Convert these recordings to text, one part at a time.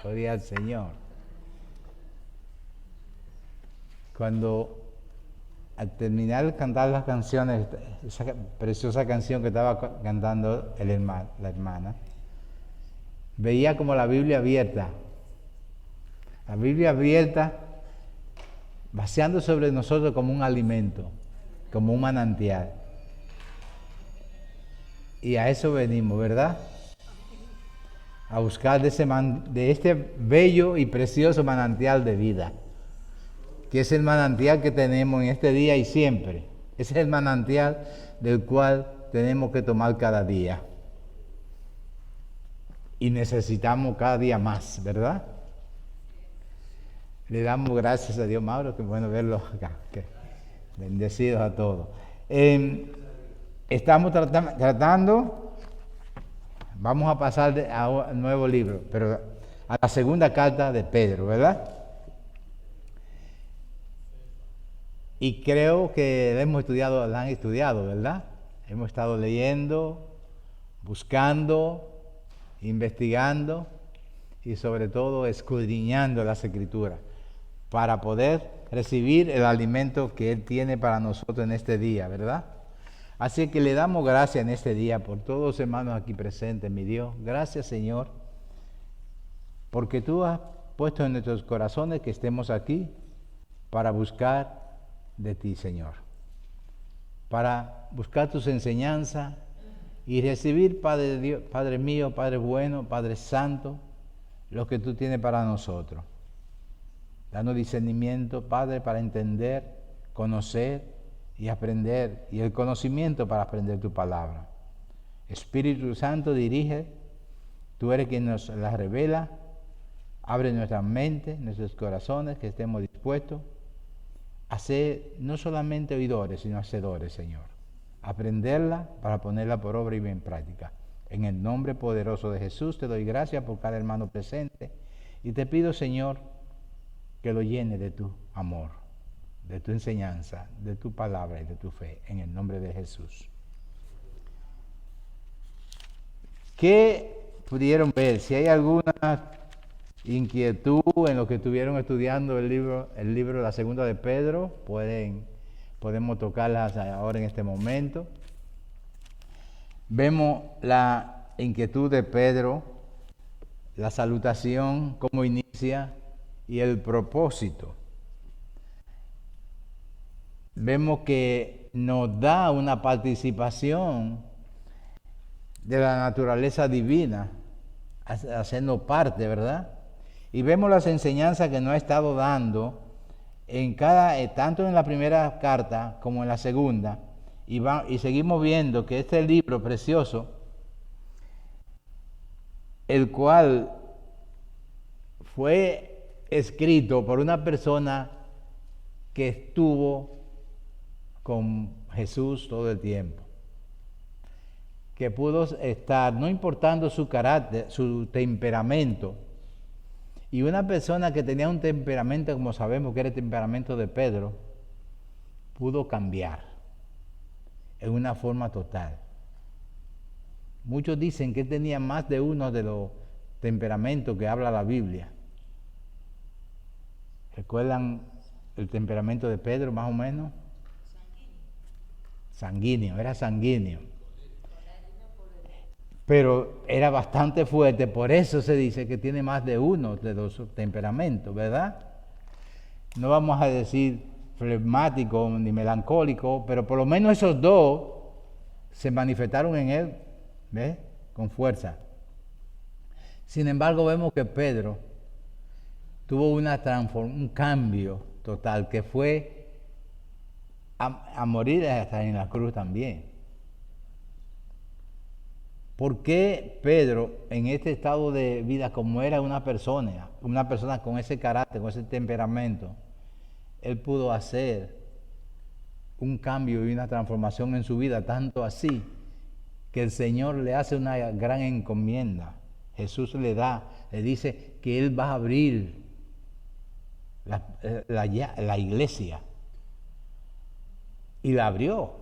Gloria al Señor. Cuando al terminar de cantar las canciones, esa preciosa canción que estaba cantando la hermana, veía como la Biblia abierta, vaciando sobre nosotros como un alimento, como un manantial. Y a eso venimos, ¿verdad? A buscar de este bello y precioso manantial de vida, que es el manantial que tenemos en este día y siempre. Ese es el manantial del cual tenemos que tomar cada día. Y necesitamos cada día más, ¿verdad? Le damos gracias a Dios, Mauro, que bueno verlos acá. Bendecidos a todos. Estamos tratando, vamos a pasar a un nuevo libro, pero a la segunda carta de Pedro, ¿verdad? Y creo que la han estudiado, ¿verdad? Hemos estado leyendo, buscando, investigando y sobre todo escudriñando las Escrituras para poder recibir el alimento que Él tiene para nosotros en este día, ¿verdad? Así que le damos gracias en este día por todos los hermanos aquí presentes, mi Dios. Gracias, Señor, porque tú has puesto en nuestros corazones que estemos aquí para buscar de ti, Señor, para buscar tus enseñanzas y recibir, Padre Dios, Padre mío, Padre bueno, Padre santo, lo que tú tienes para nosotros. Danos discernimiento, Padre, para entender, conocer y aprender, y el conocimiento para aprender tu palabra. Espíritu Santo, dirige, tú eres quien nos la revela, abre nuestras mentes, nuestros corazones, que estemos dispuestos a ser no solamente oidores, sino hacedores, Señor. Aprenderla para ponerla por obra y en práctica. En el nombre poderoso de Jesús te doy gracias por cada hermano presente y te pido, Señor, que lo llene de tu amor, de tu enseñanza, de tu palabra y de tu fe, en el nombre de Jesús. ¿Qué pudieron ver? Si hay alguna inquietud en lo que estuvieron estudiando el libro La Segunda de Pedro, podemos tocarlas ahora en este momento. Vemos la inquietud de Pedro, la salutación, cómo inicia y el propósito. Vemos que nos da una participación de la naturaleza divina, haciendo parte, ¿verdad? Y vemos las enseñanzas que nos ha estado dando tanto en la primera carta como en la segunda, y seguimos viendo que este libro precioso, el cual fue escrito por una persona que estuvo con Jesús todo el tiempo, que pudo estar, no importando su carácter, su temperamento, y una persona que tenía un temperamento, como sabemos que era el temperamento de Pedro, pudo cambiar en una forma total. Muchos dicen que él tenía más de uno de los temperamentos que habla la Biblia. ¿Recuerdan el temperamento de Pedro, más o menos? Sanguíneo, era sanguíneo. Pero era bastante fuerte, por eso se dice que tiene más de uno de los temperamentos, ¿verdad? No vamos a decir flegmático ni melancólico, pero por lo menos esos dos se manifestaron en él, ¿ves? Con fuerza. Sin embargo, vemos que Pedro tuvo un cambio total, que fue a morir hasta en la cruz también. ¿Por qué Pedro, en este estado de vida, como era una persona con ese carácter, con ese temperamento, él pudo hacer un cambio y una transformación en su vida, tanto así que el Señor le hace una gran encomienda? Jesús le dice que Él va a abrir la iglesia, y la abrió,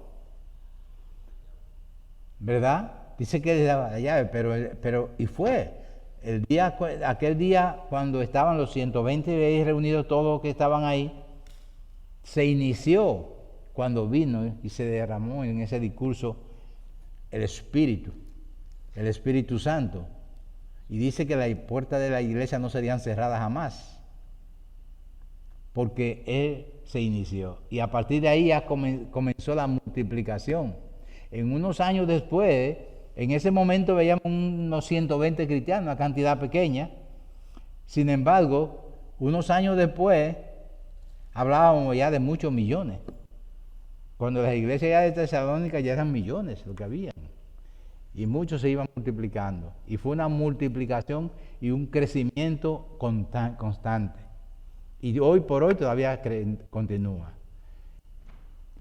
¿verdad? Dice que le daba la llave, pero y fue. Aquel día cuando estaban los 120 ahí reunidos, todos los que estaban ahí, se inició cuando vino y se derramó en ese discurso el Espíritu Santo. Y dice que las puertas de la iglesia no serían cerradas jamás, porque Él se inició. Y a partir de ahí ya comenzó la multiplicación. En unos años después, en ese momento veíamos unos 120 cristianos, una cantidad pequeña. Sin embargo, unos años después, hablábamos ya de muchos millones. Cuando las iglesias ya de Tesalónica ya eran millones lo que había. Y muchos se iban multiplicando. Y fue una multiplicación y un crecimiento constante. Y hoy por hoy todavía continúa.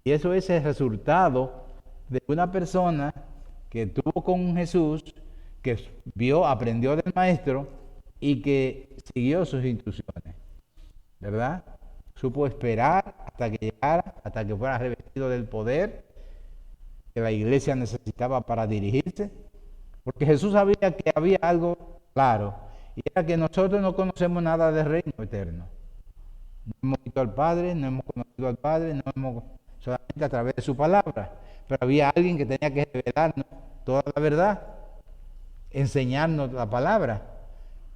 Y eso es el resultado de una persona que estuvo con Jesús, que aprendió del Maestro y que siguió sus instrucciones, ¿verdad? Supo esperar hasta que llegara, hasta que fuera revestido del poder que la iglesia necesitaba para dirigirse, porque Jesús sabía que había algo claro, y era que nosotros no conocemos nada del reino eterno. No hemos visto al Padre, no hemos conocido al Padre, solamente a través de su palabra, pero había alguien que tenía que revelarnos toda la verdad, enseñarnos la palabra,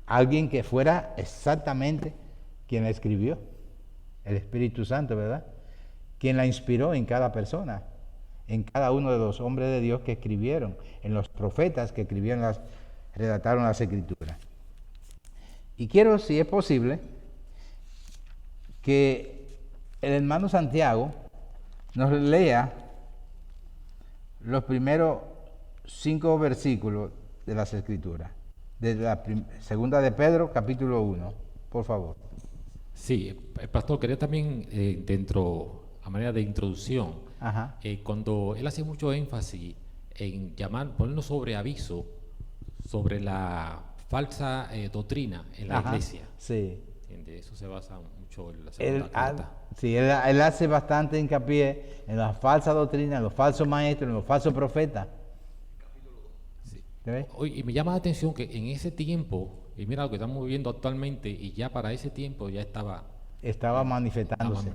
alguien que fuera exactamente quien la escribió, el Espíritu Santo, ¿verdad? Quien la inspiró en cada persona, en cada uno de los hombres de Dios que escribieron, en los profetas que redactaron las Escrituras. Y quiero, si es posible, que el hermano Santiago nos lea los primeros 5 versículos de las Escrituras, de la segunda de Pedro, capítulo 1, por favor. Sí, pastor, quería también a manera de introducción, cuando él hace mucho énfasis en ponernos sobre aviso sobre la falsa doctrina en la iglesia. Sí. De eso se basa mucho en la segunda carta. Sí, él hace bastante hincapié en la falsa doctrina, en los falsos maestros, en los falsos profetas. Sí. Y me llama la atención que en ese tiempo, y mira lo que estamos viviendo actualmente, y ya para ese tiempo ya estaba manifestándose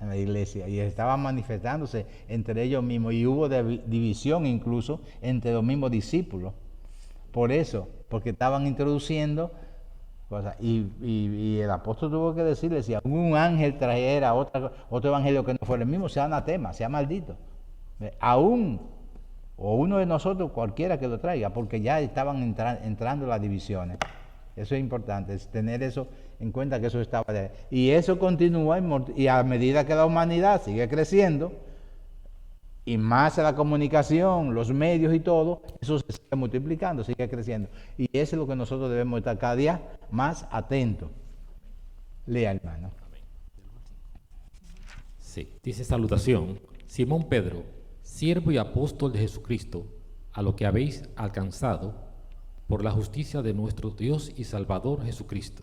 en la iglesia, y estaba manifestándose entre ellos mismos, y hubo división incluso entre los mismos discípulos. Por eso, porque estaban introduciendo cosas, y el apóstol tuvo que decirle, si algún ángel trajera otro evangelio que no fuera el mismo, sea anatema, sea maldito. O uno de nosotros, cualquiera que lo traiga, porque ya estaban entrando las divisiones. Eso es importante, es tener eso en cuenta, que eso estaba de... Y eso continúa, y a medida que la humanidad sigue creciendo, y más la comunicación, los medios y todo, eso se sigue multiplicando, sigue creciendo. Y eso es lo que nosotros debemos estar cada día más atentos. Lea, hermano. Sí, dice: salutación, Simón Pedro, siervo y apóstol de Jesucristo, a lo que habéis alcanzado por la justicia de nuestro Dios y Salvador Jesucristo,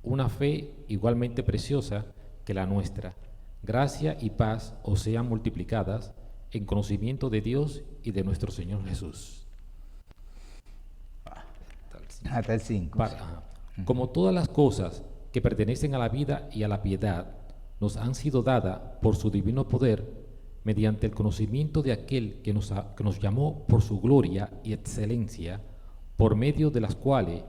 una fe igualmente preciosa que la nuestra. Gracia y paz os sean multiplicadas en conocimiento de Dios y de nuestro Señor Jesús. Hasta el 5. Como todas las cosas que pertenecen a la vida y a la piedad nos han sido dadas por su divino poder, mediante el conocimiento de aquel que nos llamó por su gloria y excelencia, por medio de las cuales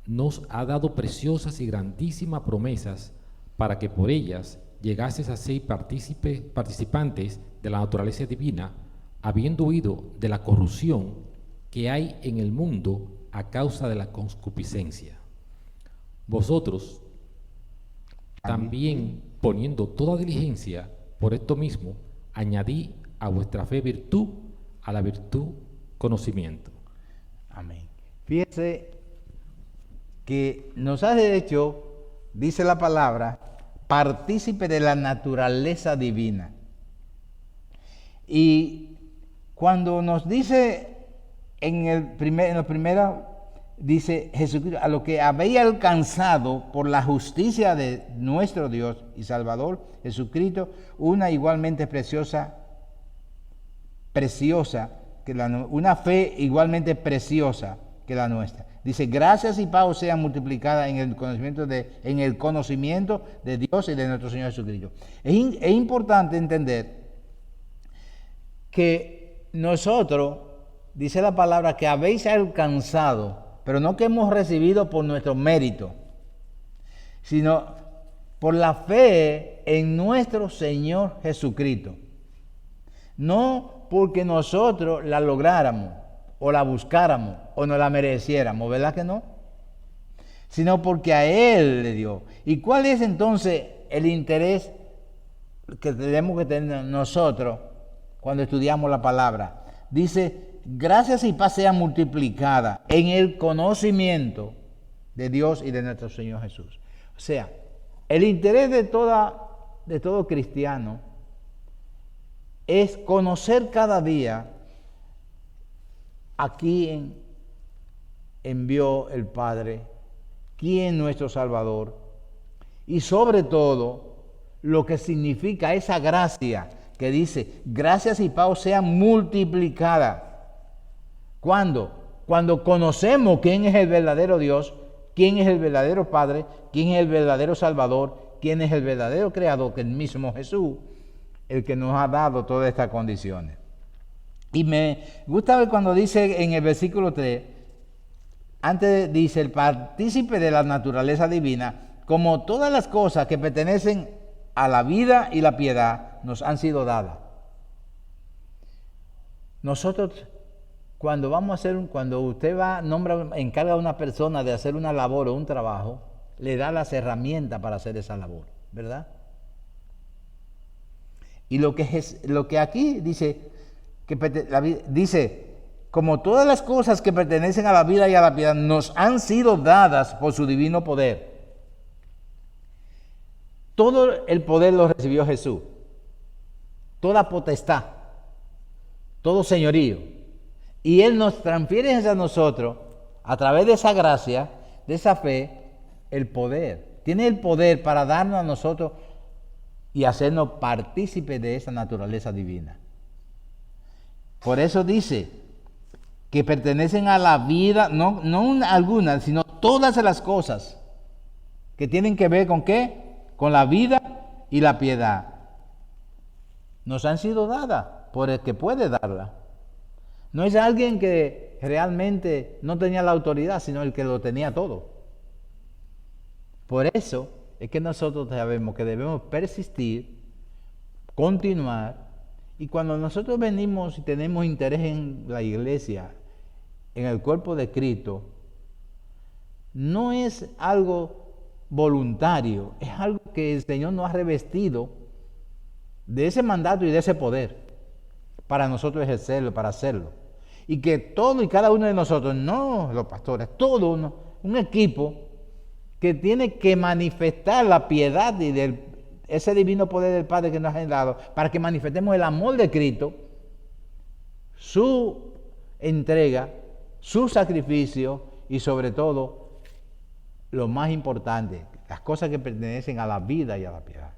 nos ha dado preciosas y grandísimas promesas, para que por ellas llegases a ser participantes de la naturaleza divina, habiendo huido de la corrupción que hay en el mundo a causa de la concupiscencia. Vosotros también, poniendo toda diligencia por esto mismo, añadí a vuestra fe virtud, a la virtud conocimiento. Amén. Fíjese que nos hace hecho, dice la palabra, partícipe de la naturaleza divina. Y cuando nos dice en los primeros, dice Jesucristo, a lo que habéis alcanzado por la justicia de nuestro Dios y Salvador Jesucristo, una igualmente preciosa una fe igualmente preciosa que la nuestra. Dice, gracias y paz sean multiplicadas en el conocimiento de Dios y de nuestro Señor Jesucristo. Es importante entender que nosotros, dice la palabra, que habéis alcanzado, pero no que hemos recibido por nuestro mérito, sino por la fe en nuestro Señor Jesucristo. No porque nosotros la lográramos, o la buscáramos, o no la mereciéramos, ¿verdad que no? Sino porque a Él le dio. ¿Y cuál es entonces el interés que tenemos que tener nosotros cuando estudiamos la palabra? Dice, gracias y paz sean multiplicadas en el conocimiento de Dios y de nuestro Señor Jesús. O sea, el interés de todo cristiano es conocer cada día a quién envió el Padre, quién es nuestro Salvador, y sobre todo lo que significa esa gracia que dice, gracias y paz sean multiplicadas. ¿Cuándo? Cuando conocemos quién es el verdadero Dios, quién es el verdadero Padre, quién es el verdadero Salvador, quién es el verdadero Creador, que es el mismo Jesús, el que nos ha dado todas estas condiciones. Y me gusta ver cuando dice en el versículo 3, antes dice, el partícipe de la naturaleza divina, como todas las cosas que pertenecen a la vida y la piedad, nos han sido dadas. Nosotros, cuando usted encarga a una persona de hacer una labor o un trabajo, le da las herramientas para hacer esa labor, ¿verdad? Y lo que aquí dice, dice, como todas las cosas que pertenecen a la vida y a la piedad nos han sido dadas por su divino poder. Todo el poder lo recibió Jesús. Toda potestad, todo señorío. Y Él nos transfiere a nosotros, a través de esa gracia, de esa fe, el poder. Tiene el poder para darnos a nosotros y hacernos partícipes de esa naturaleza divina. Por eso dice que pertenecen a la vida, no algunas, sino todas las cosas que tienen que ver con ¿qué? Con la vida y la piedad. Nos han sido dadas por el que puede darla. No es alguien que realmente no tenía la autoridad, sino el que lo tenía todo. Por eso es que nosotros sabemos que debemos persistir, continuar. Y cuando nosotros venimos y tenemos interés en la iglesia, en el cuerpo de Cristo, no es algo voluntario, es algo que el Señor nos ha revestido de ese mandato y de ese poder para nosotros ejercerlo, para hacerlo. Y que todo y cada uno de nosotros, no los pastores, todo un equipo que tiene que manifestar la piedad y ese divino poder del Padre que nos ha dado, para que manifestemos el amor de Cristo, su entrega, su sacrificio y sobre todo, lo más importante, las cosas que pertenecen a la vida y a la piedad,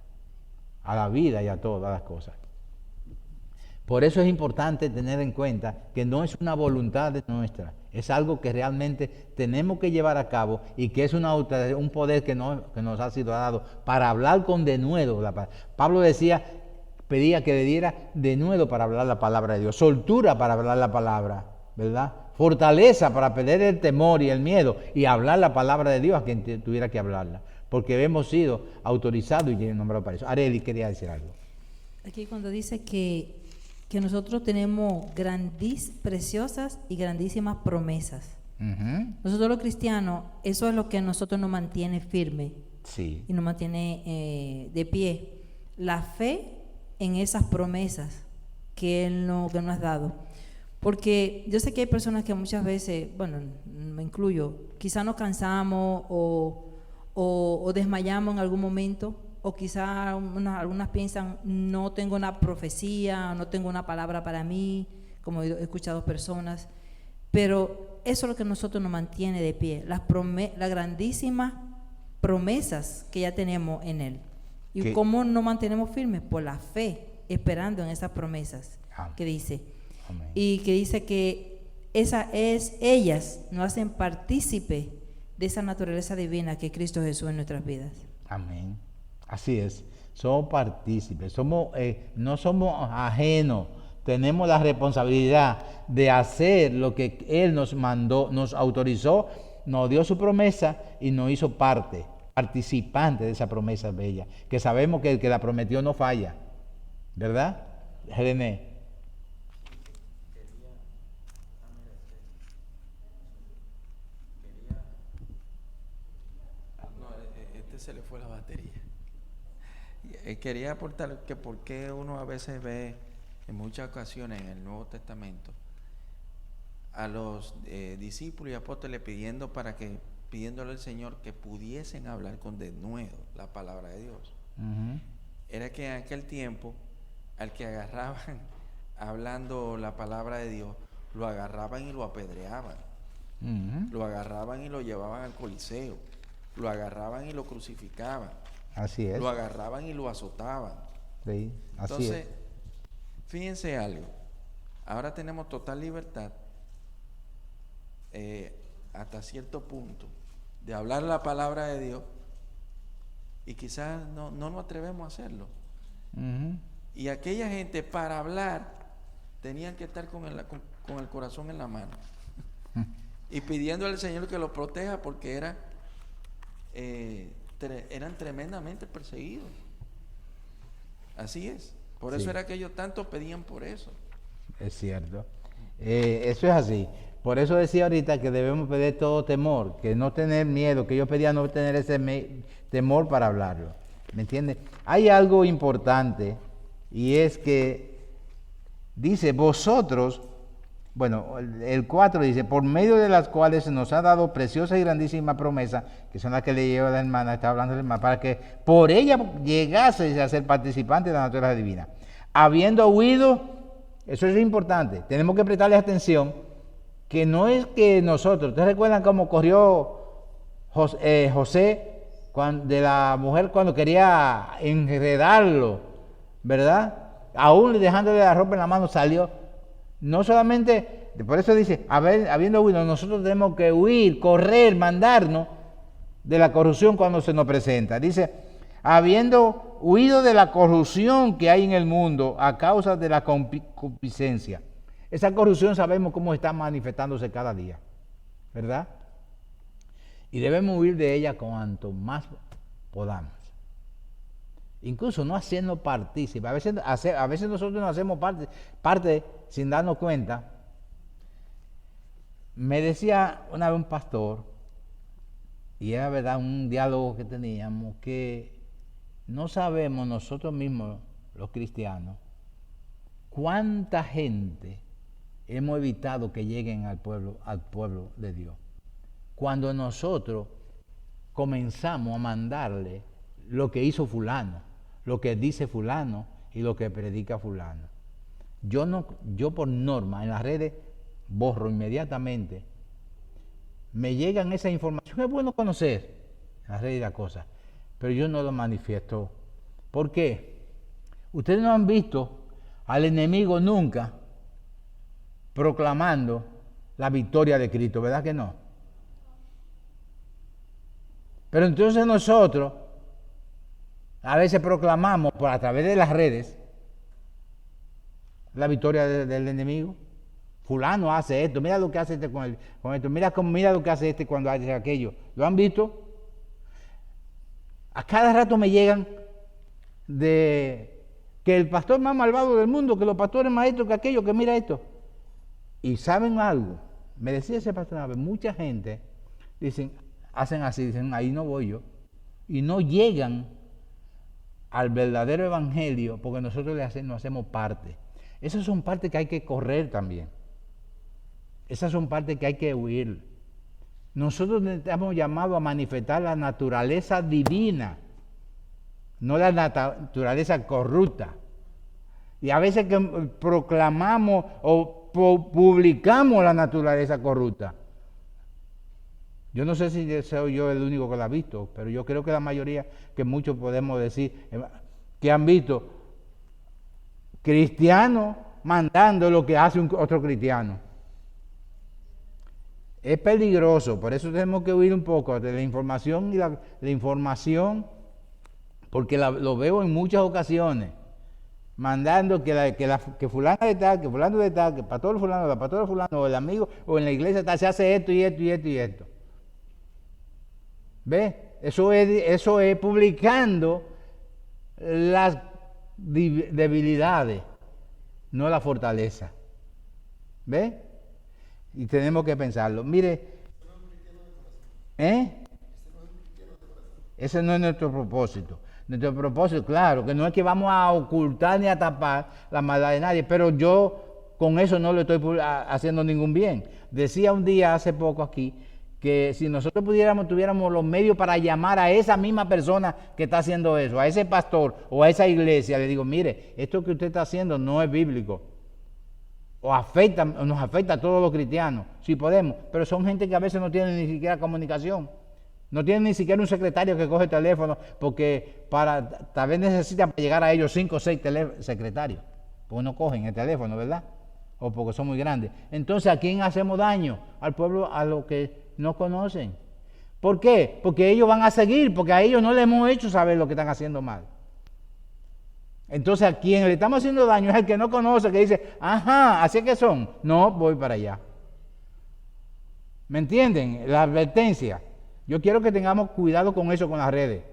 a la vida y a todas las cosas. Por eso es importante tener en cuenta que no es una voluntad nuestra, es algo que realmente tenemos que llevar a cabo y que es un poder que nos ha sido dado para hablar con denuedo. Pablo pedía que le diera denuedo para hablar la palabra de Dios, soltura para hablar la palabra, ¿verdad? Fortaleza para perder el temor y el miedo y hablar la palabra de Dios a quien tuviera que hablarla, porque hemos sido autorizados y nombrados para eso. Arely quería decir algo. Aquí cuando dice que nosotros tenemos preciosas y grandísimas promesas. Uh-huh. Nosotros los cristianos, eso es lo que a nosotros nos mantiene firme, sí, y nos mantiene de pie. La fe en esas promesas que Él nos ha dado. Porque yo sé que hay personas que muchas veces, bueno, me incluyo, quizás nos cansamos o desmayamos en algún momento, o quizás algunas piensan, no tengo una profecía, no tengo una palabra para mí, como he escuchado personas, pero eso es lo que a nosotros nos mantiene de pie, las grandísimas promesas que ya tenemos en Él. ¿Y ¿qué? cómo nos mantenemos firmes? Por la fe, esperando en esas promesas, que dice, Amén. Y que dice que ellas nos hacen partícipe de esa naturaleza divina que es Cristo Jesús en nuestras vidas. Amén. Así es. Somos partícipes, no somos ajenos. Tenemos la responsabilidad de hacer lo que Él nos mandó, nos autorizó, nos dio su promesa y nos hizo participante de esa promesa bella, que sabemos que el que la prometió no falla, ¿verdad, René? Se le fue la batería. Quería aportar que por qué uno a veces ve en muchas ocasiones en el Nuevo Testamento a los discípulos y apóstoles pidiéndole al Señor que pudiesen hablar con denuedo la palabra de Dios. Uh-huh. Era que en aquel tiempo al que agarraban hablando la palabra de Dios, lo agarraban y lo apedreaban. Uh-huh. Lo agarraban y lo llevaban al Coliseo. Lo agarraban y lo crucificaban. Así es. Lo agarraban y lo azotaban. Sí, así Entonces, es. Fíjense algo. Ahora tenemos total libertad, hasta cierto punto, de hablar la palabra de Dios, y quizás no nos atrevemos a hacerlo. Uh-huh. Y aquella gente, para hablar, tenían que estar con el corazón en la mano y pidiendo al Señor que lo proteja, porque eran tremendamente perseguidos. Así es. Por eso era que ellos tanto pedían por eso. Es cierto. Eso es así. Por eso decía ahorita que debemos pedir todo temor, que no tener miedo, que yo pedía no tener ese temor para hablarlo. ¿Me entiendes? Hay algo importante, y es que dice, vosotros, bueno, el 4 dice, por medio de las cuales se nos ha dado preciosa y grandísima promesa, que son las que le lleva la hermana, está hablando la hermana, para que por ella llegase a ser participante de la naturaleza divina. Habiendo huido, eso es importante, tenemos que prestarle atención, que no es que nosotros, ¿ustedes recuerdan cómo corrió José de la mujer cuando quería enredarlo, ¿verdad? Aún dejándole la ropa en la mano salió. No solamente, por eso dice, habiendo huido, nosotros tenemos que huir, correr, mandarnos de la corrupción cuando se nos presenta. Dice, habiendo huido de la corrupción que hay en el mundo a causa de la concupiscencia. Esa corrupción sabemos cómo está manifestándose cada día, ¿verdad? Y debemos huir de ella cuanto más podamos. Incluso no haciendo partícipe. A veces nosotros nos hacemos parte sin darnos cuenta. Me decía una vez un pastor, y era verdad un diálogo que teníamos, que no sabemos nosotros mismos, los cristianos, cuánta gente hemos evitado que lleguen al pueblo de Dios. Cuando nosotros comenzamos a mandarle lo que hizo fulano, lo que dice fulano y lo que predica fulano. Yo por norma en las redes borro inmediatamente. Me llegan esa información, es bueno conocer las redes y las cosas, pero yo no lo manifiesto. ¿Por qué? Ustedes no han visto al enemigo nunca proclamando la victoria de Cristo, ¿verdad que no? Pero entonces nosotros a veces proclamamos a través de las redes la victoria del enemigo. Fulano hace esto, mira lo que hace este con esto, mira lo que hace este cuando hace aquello. ¿Lo han visto? A cada rato me llegan de que el pastor más malvado del mundo, que los pastores más esto, que aquello, que mira esto. Y ¿saben algo? Me decía ese pastor una vez, mucha gente hacen así, dicen, ahí no voy yo. Y no llegan al verdadero evangelio porque nosotros nos hacemos parte. Esas son partes que hay que correr también. Esas son partes que hay que huir. Nosotros estamos llamados a manifestar la naturaleza divina, no la naturaleza corrupta. Y a veces que proclamamos o publicamos la naturaleza corrupta. Yo no sé si soy yo el único que la ha visto, pero yo creo que la mayoría, que muchos podemos decir, que han visto cristianos mandando lo que hace otro cristiano. Es peligroso, por eso tenemos que huir un poco de la información y la información, porque lo veo en muchas ocasiones, mandando que fulano de tal, que fulano de tal, que pastor fulano, la pastora fulano, o el amigo, o en la iglesia tal, se hace esto y esto y esto y esto. ¿Ve? Eso es publicando las debilidades, no la fortaleza. ¿Ve? Y tenemos que pensarlo. Mire, ese no es nuestro propósito. Nuestro propósito, claro, que no es que vamos a ocultar ni a tapar la maldad de nadie, pero yo con eso no le estoy haciendo ningún bien. Decía un día hace poco aquí que si nosotros tuviéramos los medios para llamar a esa misma persona que está haciendo eso, a ese pastor o a esa iglesia, le digo, mire, esto que usted está haciendo no es bíblico. Nos afecta a todos los cristianos, si podemos, pero son gente que a veces no tienen ni siquiera comunicación. No tienen ni siquiera un secretario que coge el teléfono, porque tal vez necesitan para llegar a ellos 5 o 6 secretarios, porque no cogen el teléfono, ¿verdad? O porque son muy grandes. Entonces, ¿a quién hacemos daño? Al pueblo, a los que no conocen. ¿Por qué? Porque ellos van a seguir, porque a ellos no les hemos hecho saber lo que están haciendo mal. Entonces, a quien le estamos haciendo daño es el que no conoce, que dice, ajá, así que son. No, voy para allá. ¿Me entienden? La advertencia. Yo quiero que tengamos cuidado con eso, con las redes.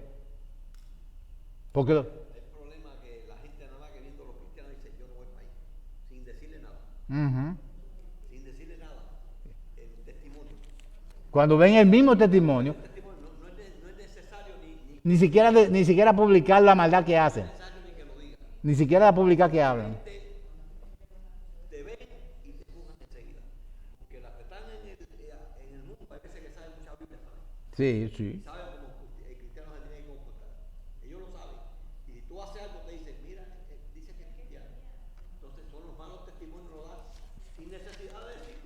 Porque El problema es que la gente nada más que viendo a los cristianos dice, yo no voy para ahí, sin decirle nada. Sin decirle nada. El testimonio. Cuando ven el mismo testimonio, El testimonio no es necesario ni siquiera publicar la maldad que hacen. ni que lo diga. Ni siquiera publicar que hablan. Te ven y te juzgan enseguida. Porque las que están en el mundo parece que saben mucha Biblia, ¿sabes? Sí, sí. Saben cómo el cristiano se tiene que comportar. Ellos lo saben. Y si tú haces algo, te dicen, mira, dice que es cristiano. Entonces son los malos testimonios lo dan sin necesidad de decir.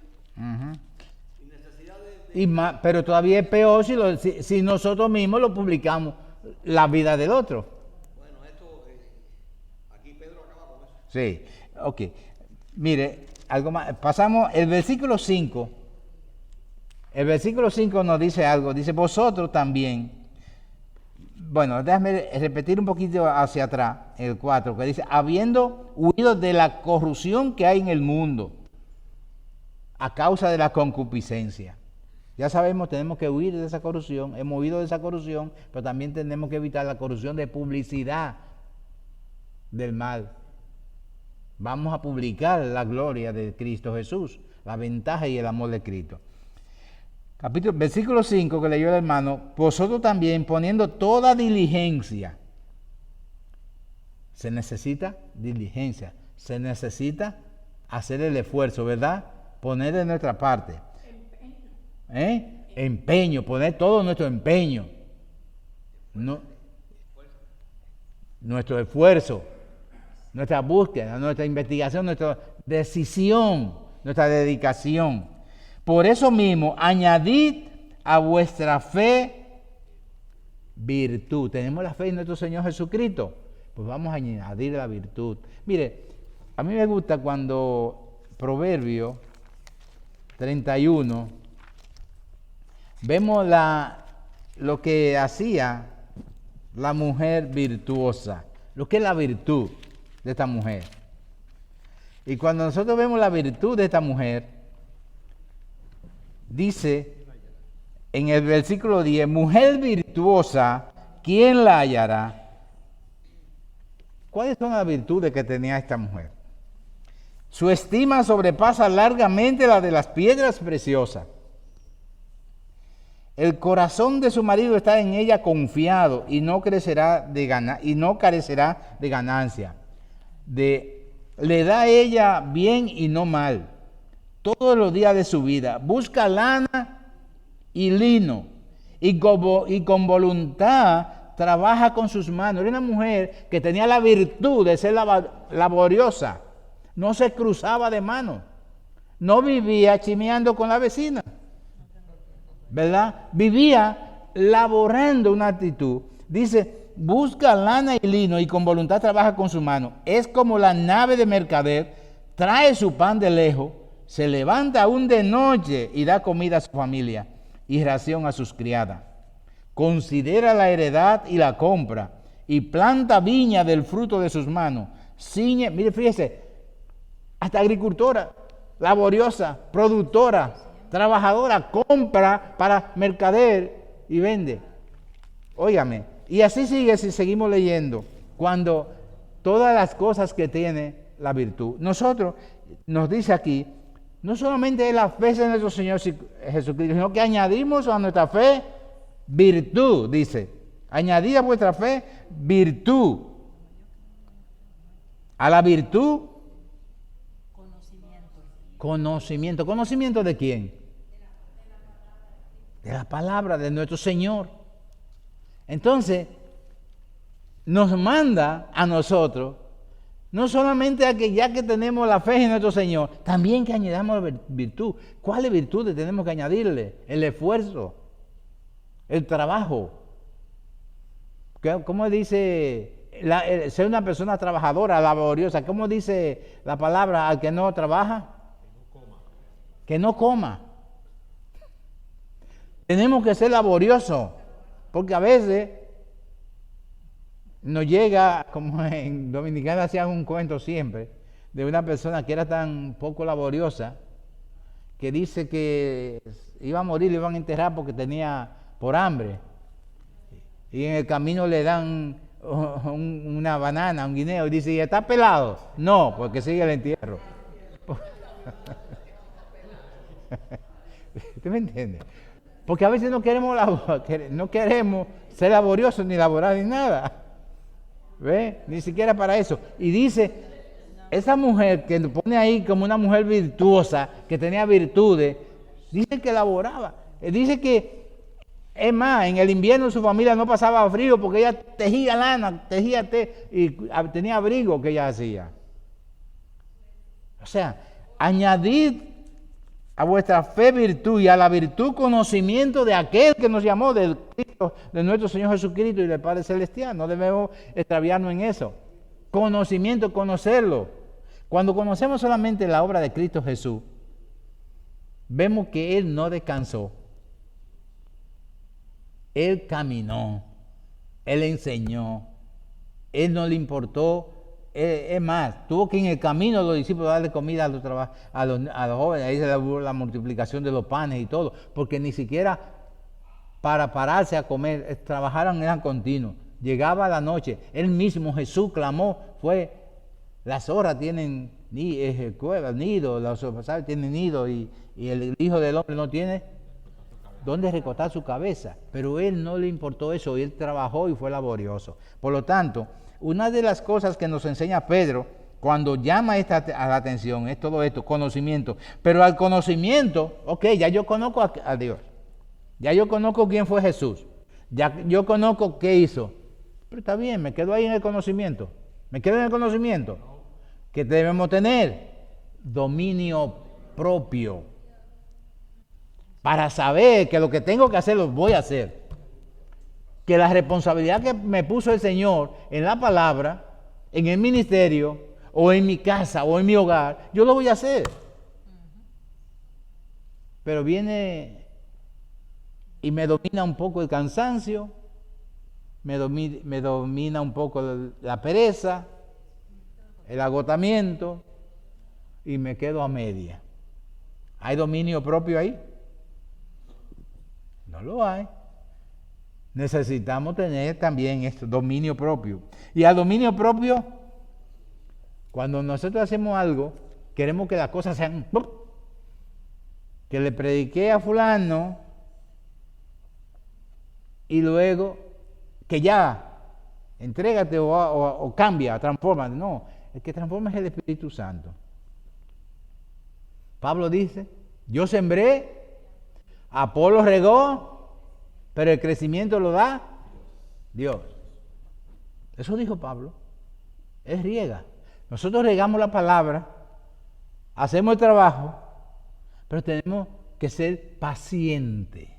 Sin necesidad de Pero todavía es peor si nosotros mismos lo publicamos, la vida del otro. Bueno, esto, aquí Pedro acaba con eso. Sí, ok. Mire, algo más. Pasamos el versículo 5. El versículo 5 nos dice algo. Dice, vosotros también. Bueno, déjame repetir un poquito hacia atrás, el 4, que dice, habiendo huido de la corrupción que hay en el mundo, a causa de la concupiscencia. Ya sabemos, tenemos que huir de esa corrupción, hemos huido de esa corrupción, pero también tenemos que evitar la corrupción de publicidad del mal. Vamos a publicar la gloria de Cristo Jesús, la ventaja y el amor de Cristo. Versículo 5 que leyó el hermano, vosotros también poniendo toda diligencia. Se necesita diligencia, se necesita hacer el esfuerzo, ¿verdad? Poner de nuestra parte. Empeño, poner todo nuestro empeño. Nuestro esfuerzo, nuestra búsqueda, nuestra investigación, nuestra decisión, nuestra dedicación. Por eso mismo, añadid a vuestra fe virtud. Tenemos la fe en nuestro Señor Jesucristo, pues vamos a añadir la virtud. Mire, a mí me gusta cuando Proverbio 31, vemos lo que hacía la mujer virtuosa, lo que es la virtud de esta mujer. Y cuando nosotros vemos la virtud de esta mujer, dice en el versículo 10, mujer virtuosa, ¿quién la hallará? ¿Cuáles son las virtudes que tenía esta mujer? Su estima sobrepasa largamente la de las piedras preciosas. El corazón de su marido está en ella confiado y no carecerá de ganancia. Le da a ella bien y no mal todos los días de su vida. Busca lana y lino y con voluntad trabaja con sus manos. Era una mujer que tenía la virtud de ser laboriosa. No se cruzaba de manos. No vivía chimeando con la vecina, ¿verdad? Vivía laborando una actitud. Dice, busca lana y lino y con voluntad trabaja con su mano. Es como la nave de mercader trae su pan de lejos, se levanta aún de noche y da comida a su familia y ración a sus criadas. Considera la heredad y la compra, y planta viña del fruto de sus manos. Ciñe, mire, fíjese, hasta agricultora, laboriosa, productora, trabajadora, compra para mercader y vende. Óigame, y así sigue si seguimos leyendo, cuando todas las cosas que tiene la virtud. Nosotros, nos dice aquí, no solamente es la fe en nuestro Señor Jesucristo, sino que añadimos a nuestra fe virtud, dice. Añadid a vuestra fe virtud. A la virtud, conocimiento. ¿Conocimiento de quién? De la palabra de nuestro Señor. Entonces, nos manda a nosotros, no solamente a que ya que tenemos la fe en nuestro Señor, también que añadamos virtud. ¿Cuáles virtudes tenemos que añadirle? El esfuerzo, el trabajo. ¿Cómo dice ser una persona trabajadora, laboriosa? ¿Cómo dice la palabra al que no trabaja? Que no coma. Tenemos que ser laboriosos, porque a veces nos llega, como en Dominicana hacían un cuento siempre, de una persona que era tan poco laboriosa, que dice que iba a morir, le iban a enterrar porque tenía por hambre. Y en el camino le dan una banana, un guineo, y dice, ¿y está pelado? No, porque sigue el entierro. ¿Usted me entiende? Porque a veces no queremos ser laboriosos, ni laborar, ni nada. ¿Ve? Ni siquiera para eso. Y dice, esa mujer que pone ahí como una mujer virtuosa, que tenía virtudes, dice que laboraba. Dice que, es más, en el invierno su familia no pasaba frío porque ella tejía lana, tejía y tenía abrigo que ella hacía. O sea, añadid a vuestra fe virtud, y a la virtud conocimiento de aquel que nos llamó, del Cristo, de nuestro Señor Jesucristo y del Padre Celestial. No debemos extraviarnos en eso. Conocimiento, conocerlo. Cuando conocemos solamente la obra de Cristo Jesús, vemos que Él no descansó. Él caminó, Él enseñó, Él no le importó. Es más, tuvo que en el camino los discípulos darle comida a los jóvenes. Ahí se la multiplicación de los panes y todo, porque ni siquiera para pararse a comer, trabajaron, eran continuos. Llegaba la noche, Él mismo, Jesús, clamó, las horas tienen cuevas, nido, las horas tienen nido, y el Hijo del Hombre no tiene dónde recostar su cabeza. Pero Él no le importó eso, Él trabajó y fue laborioso. Por lo tanto, una de las cosas que nos enseña Pedro cuando llama a la atención es todo esto, conocimiento. Pero al conocimiento, ok, ya yo conozco a Dios, ya yo conozco quién fue Jesús, ya yo conozco qué hizo. Pero está bien, me quedo ahí en el conocimiento. Me quedo en el conocimiento. Que debemos tener dominio propio para saber que lo que tengo que hacer lo voy a hacer. Que la responsabilidad que me puso el Señor en la palabra, en el ministerio, o en mi casa, o en mi hogar, yo lo voy a hacer. Pero viene y me domina un poco el cansancio, me domina un poco la pereza, el agotamiento, y me quedo a media. ¿Hay dominio propio ahí? No lo hay. Necesitamos tener también este dominio propio. Y al dominio propio, cuando nosotros hacemos algo, queremos que las cosas sean... Que le prediqué a fulano y luego que ya, entrégate o cambia, transforma. No, el que transforma es el Espíritu Santo. Pablo dice, yo sembré, Apolo regó, pero el crecimiento lo da Dios. Eso dijo Pablo. Él riega. Nosotros regamos la palabra, hacemos el trabajo, pero tenemos que ser pacientes.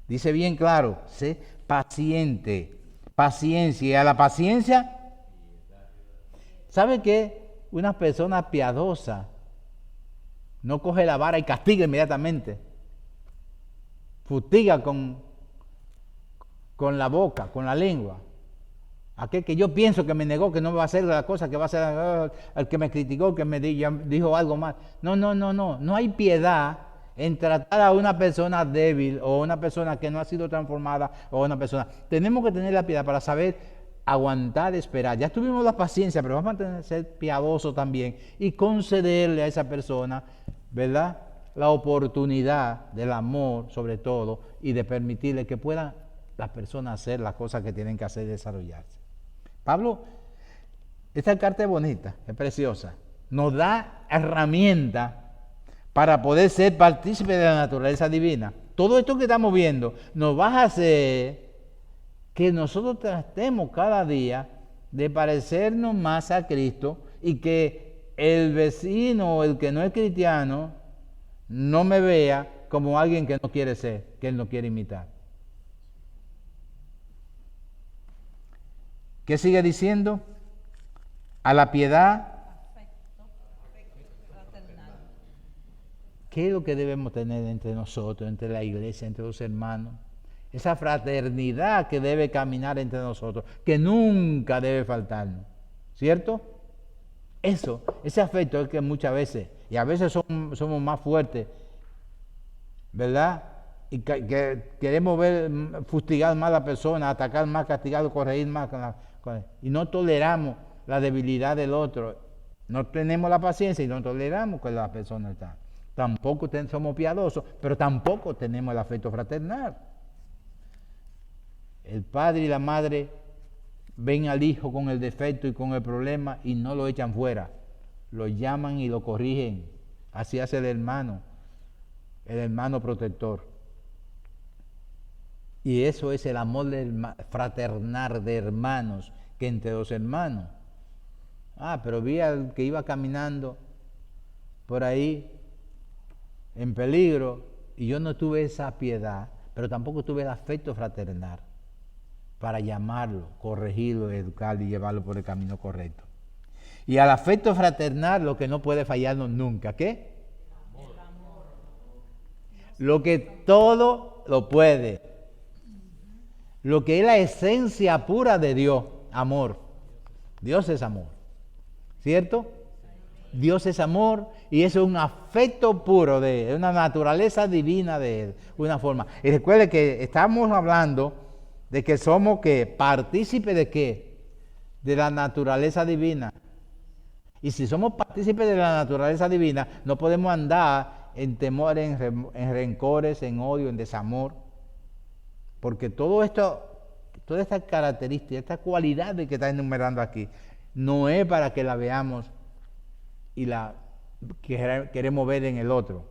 Dice bien claro, sé paciente. Paciencia. Y a la paciencia, ¿sabe qué? una persona piadosa no coge la vara y castiga inmediatamente. Fustiga con la boca, con la lengua. Aquel que yo pienso que me negó, que no va a hacer la cosa, que va a hacer el que me criticó, que me dijo algo mal. No. No hay piedad en tratar a una persona débil o una persona que no ha sido transformada o una persona. Tenemos que tener la piedad para saber aguantar, esperar. Ya tuvimos la paciencia, pero vamos a tener que ser piadosos también y concederle a esa persona, ¿verdad?, la oportunidad del amor sobre todo y de permitirle que puedan las personas hacer las cosas que tienen que hacer y desarrollarse. Pablo, esta carta es bonita, es preciosa, nos da herramientas para poder ser partícipes de la naturaleza divina. Todo esto que estamos viendo nos va a hacer que nosotros tratemos cada día de parecernos más a Cristo y que el vecino o el que no es cristiano no me vea como alguien que no quiere ser, que él no quiere imitar. ¿Qué sigue diciendo? A la piedad. ¿Qué es lo que debemos tener entre nosotros, entre la iglesia, entre los hermanos? Esa fraternidad que debe caminar entre nosotros, que nunca debe faltarnos, ¿cierto? Eso, ese afecto es que muchas veces, y a veces somos más fuertes, ¿verdad? Y que queremos ver fustigar más a la persona, atacar más, castigar, corregir más, y no toleramos la debilidad del otro. No tenemos la paciencia y no toleramos que la persona está. Tampoco somos piadosos, pero tampoco tenemos el afecto fraternal. El padre y la madre ven al hijo con el defecto y con el problema y no lo echan fuera. Lo llaman y lo corrigen. Así hace el hermano protector. Y eso es el amor fraternal de hermanos, que entre los hermanos. Pero vi al que iba caminando por ahí en peligro y yo no tuve esa piedad, pero tampoco tuve el afecto fraternal para llamarlo, corregirlo, educarlo y llevarlo por el camino correcto. Y al afecto fraternal lo que no puede fallarnos nunca, ¿qué? El amor. Lo que todo lo puede. Lo que es la esencia pura de Dios, amor. Dios es amor, ¿cierto? Dios es amor y eso es un afecto puro de Él, es una naturaleza divina de Él, una forma. Y recuerde que estamos hablando de que somos partícipes de qué, de la naturaleza divina. Y si somos partícipes de la naturaleza divina, no podemos andar en temor, en rencores, en odio, en desamor. Porque todo esto, todas estas características, estas cualidades que está enumerando aquí, no es para que la veamos y la queremos ver en el otro.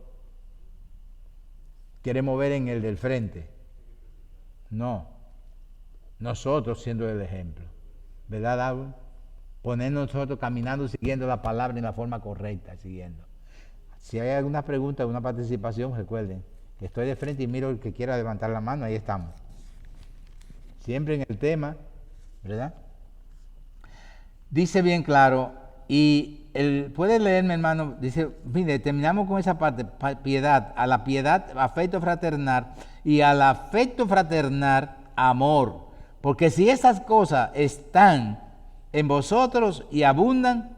Queremos ver en el del frente. No. Nosotros siendo el ejemplo. ¿Verdad, Darwin? Poner nosotros caminando, siguiendo la palabra en la forma correcta, siguiendo. Si hay alguna pregunta, alguna participación, recuerden que estoy de frente y miro el que quiera levantar la mano, ahí estamos. Siempre en el tema, ¿verdad? Dice bien claro, y puede leerme, hermano, dice, mire, terminamos con esa parte, piedad, a la piedad, afecto fraternal, y al afecto fraternal, amor. Porque si esas cosas están en vosotros y abundan,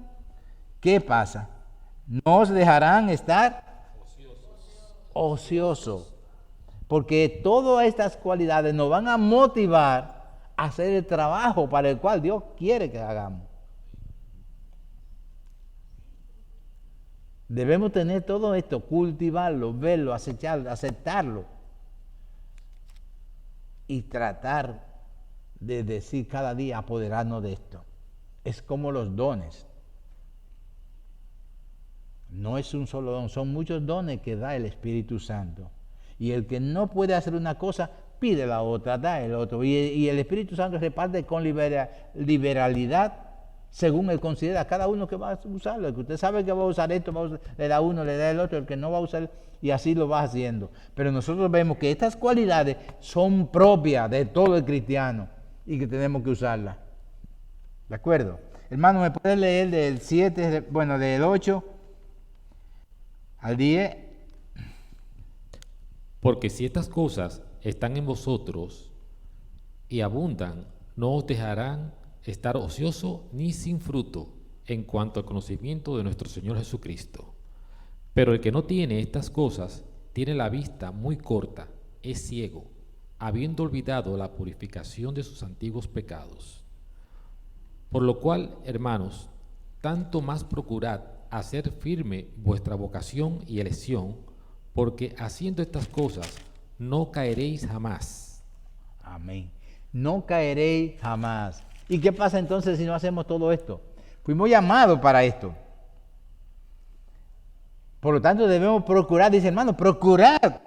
¿qué pasa? No os dejarán estar ociosos. Porque todas estas cualidades nos van a motivar a hacer el trabajo para el cual Dios quiere que hagamos. Debemos tener todo esto, cultivarlo, verlo, acecharlo, aceptarlo y tratar de decir cada día, apoderarnos de esto. Es como los dones. No es un solo don, son muchos dones que da el Espíritu Santo. Y el que no puede hacer una cosa, pide la otra, da el otro. Y el Espíritu Santo reparte con liberalidad según él considera cada uno que va a usarlo. El que usted sabe que va a usar esto, le da uno, le da el otro, el que no va a usar, y así lo va haciendo. Pero nosotros vemos que estas cualidades son propias de todo el cristiano y que tenemos que usarlas. ¿De acuerdo? Hermano, ¿me puede leer del 7, bueno, del 8 al 10? Porque si estas cosas están en vosotros y abundan, no os dejarán estar ocioso ni sin fruto en cuanto al conocimiento de nuestro Señor Jesucristo. Pero el que no tiene estas cosas tiene la vista muy corta, es ciego, habiendo olvidado la purificación de sus antiguos pecados. Por lo cual, hermanos, tanto más procurad hacer firme vuestra vocación y elección, porque haciendo estas cosas no caeréis jamás. Amén. No caeréis jamás. ¿Y qué pasa entonces si no hacemos todo esto? Fuimos llamados para esto. Por lo tanto, debemos procurar, dice hermano, procurad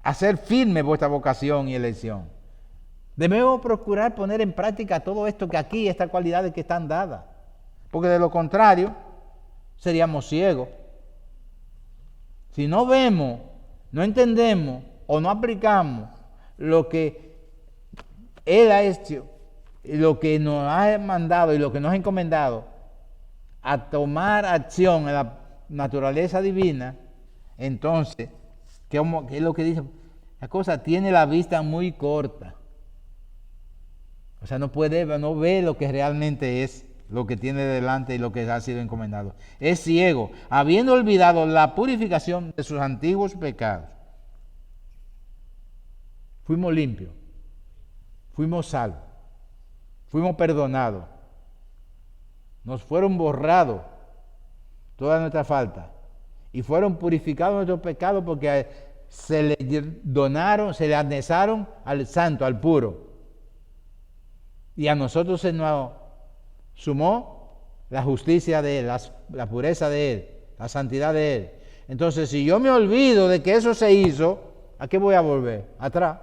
hacer firme vuestra vocación y elección. Debemos procurar poner en práctica todo esto que aquí, estas cualidades que están dadas. Porque de lo contrario, seríamos ciegos. Si no vemos, no entendemos o no aplicamos lo que Él ha hecho, y lo que nos ha mandado y lo que nos ha encomendado a tomar acción en la naturaleza divina, entonces, ¿qué es lo que dice? La cosa tiene la vista muy corta. O sea, no ve lo que realmente es lo que tiene delante y lo que ha sido encomendado. Es ciego, habiendo olvidado la purificación de sus antiguos pecados. Fuimos limpios, fuimos salvos, fuimos perdonados, nos fueron borrados toda nuestra falta y fueron purificados nuestros pecados porque se le donaron, se le anesaron al santo, al puro. Y a nosotros se nos sumó la justicia de Él, la pureza de Él, la santidad de Él. Entonces, si yo me olvido de que eso se hizo, ¿a qué voy a volver? Atrás.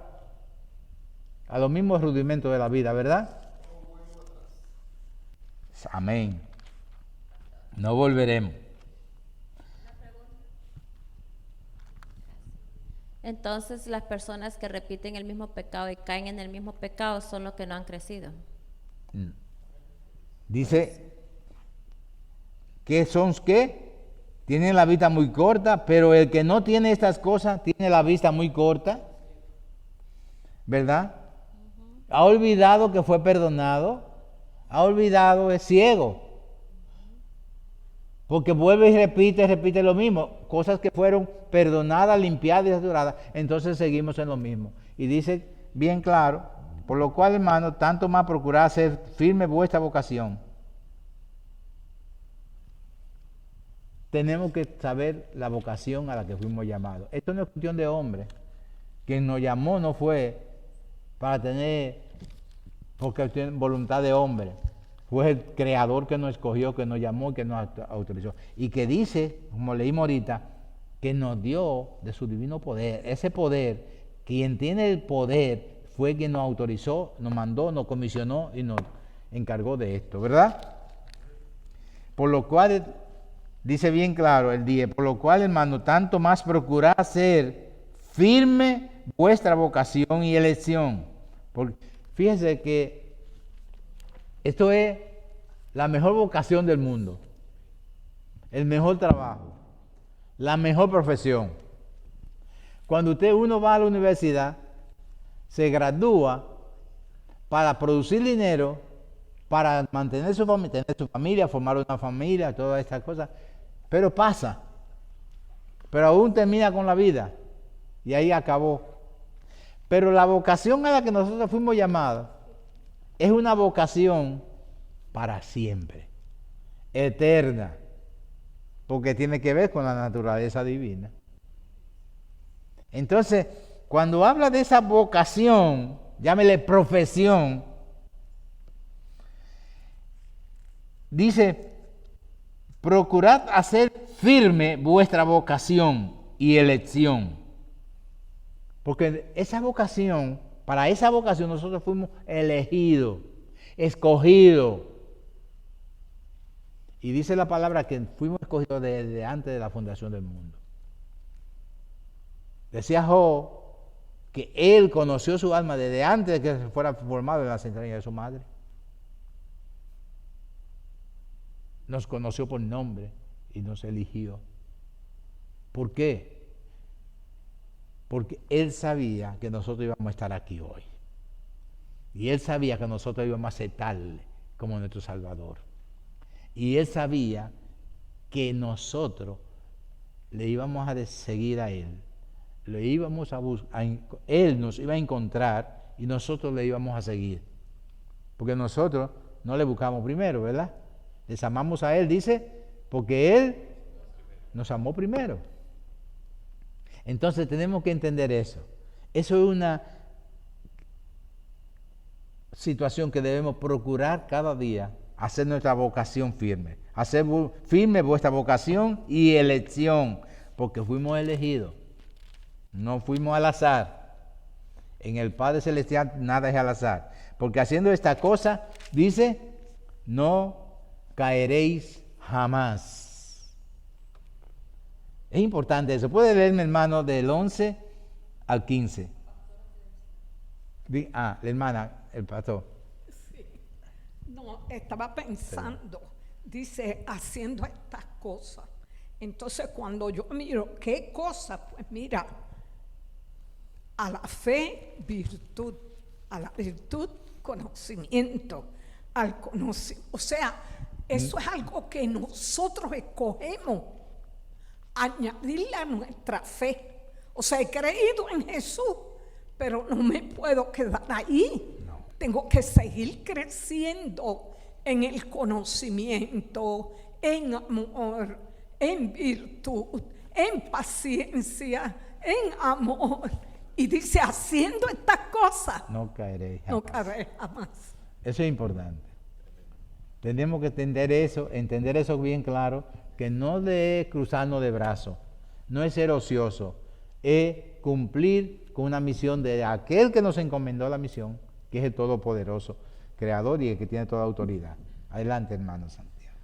A los mismos rudimentos de la vida, ¿verdad? Amén. No volveremos. Entonces, las personas que repiten el mismo pecado y caen en el mismo pecado son los que no han crecido. Dice que son que tienen la vista muy corta, pero el que no tiene estas cosas tiene la vista muy corta, ¿verdad? Ha olvidado que fue perdonado, ha olvidado, es ciego. Porque vuelve y repite lo mismo, cosas que fueron perdonadas, limpiadas y restauradas, entonces seguimos en lo mismo. Y dice bien claro, por lo cual, hermano, tanto más procurad hacer firme vuestra vocación. Tenemos que saber la vocación a la que fuimos llamados. Esto no es cuestión de hombre. Quien nos llamó no fue para tener, porque tiene voluntad de hombre. Fue el Creador que nos escogió, que nos llamó y que nos autorizó. Y que dice, como leímos ahorita, que nos dio de su divino poder. Ese poder, quien tiene el poder, fue quien nos autorizó, nos mandó, nos comisionó y nos encargó de esto, ¿verdad? Por lo cual, dice bien claro el 10, por lo cual, hermano, tanto más procurad hacer firme vuestra vocación y elección. Porque fíjese que esto es la mejor vocación del mundo, el mejor trabajo, la mejor profesión. Cuando uno va a la universidad, se gradúa para producir dinero, para mantener su familia, tener su familia, formar una familia, todas estas cosas, pero pasa, pero aún termina con la vida y ahí acabó. Pero la vocación a la que nosotros fuimos llamados es una vocación para siempre, eterna, porque tiene que ver con la naturaleza divina. Entonces, cuando habla de esa vocación, llámele profesión, dice, procurad hacer firme vuestra vocación y elección. Porque esa vocación, para esa vocación nosotros fuimos elegidos, escogidos. Y dice la palabra que fuimos escogidos desde antes de la fundación del mundo. Decía Job que él conoció su alma desde antes de que fuera formado en las entrañas de su madre. nos conoció por nombre y nos eligió. ¿Por qué? Porque Él sabía que nosotros íbamos a estar aquí hoy. Y Él sabía que nosotros íbamos a aceptarle como nuestro Salvador. Y Él sabía que nosotros le íbamos a seguir a Él. Le íbamos a buscar, Él nos iba a encontrar y nosotros le íbamos a seguir. Porque nosotros no le buscamos primero, ¿verdad? Les amamos a Él, dice, porque Él nos amó primero. Entonces tenemos que entender eso. Eso es una situación que debemos procurar cada día, hacer nuestra vocación firme. Hacer firme vuestra vocación y elección, porque fuimos elegidos. No fuimos al azar. En el Padre Celestial nada es al azar. Porque haciendo esta cosa, dice, no caeréis jamás. Es importante eso. Puede leerme, hermano, del 11 al 15. La hermana, el pastor. Sí. No, estaba pensando, dice, haciendo estas cosas. Entonces, cuando yo miro, ¿qué cosa? Pues mira, a la fe, virtud, a la virtud, conocimiento, al conocimiento. O sea, eso es algo que nosotros escogemos, añadirle a nuestra fe. O sea, he creído en Jesús, pero no me puedo quedar ahí. No. Tengo que seguir creciendo en el conocimiento, en amor, en virtud, en paciencia, en amor. Y dice, haciendo estas cosas, no caeré jamás. No caeré jamás. Eso es importante. Tenemos que entender eso bien claro, que no es cruzarnos de brazos, no es ser ocioso, es cumplir con una misión de aquel que nos encomendó la misión, que es el Todopoderoso, Creador y el que tiene toda autoridad. Adelante, hermano Santiago.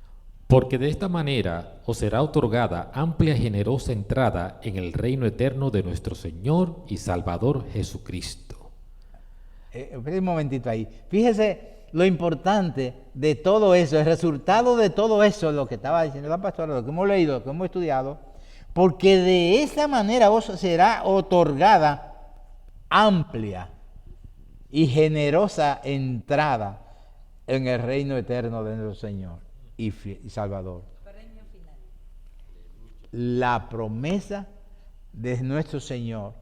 Porque de esta manera os será otorgada amplia y generosa entrada en el reino eterno de nuestro Señor y Salvador Jesucristo. Un momentito ahí. Fíjese lo importante de todo eso, el resultado de todo eso, lo que estaba diciendo la pastora, lo que hemos leído, lo que hemos estudiado, porque de esa manera os será otorgada amplia y generosa entrada en el reino eterno de nuestro Señor y Salvador. La promesa de nuestro Señor,